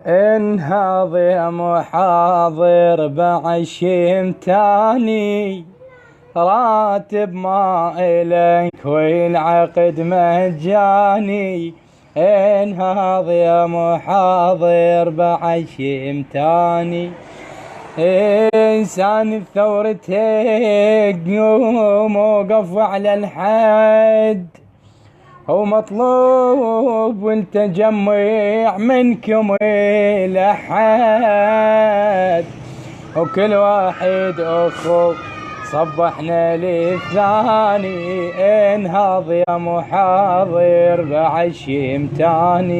انهض يا محاضر بعشيم تاني، راتب ما إليك والعقد مجاني. انهض يا محاضر بعشيم تاني، إنسان الثورة قوم وقف على الحد، ومطلوب والتجمع منكم إلى حد، وكل واحد أخو صبحنا للثاني. انهض يا محاضر بعشيم تاني.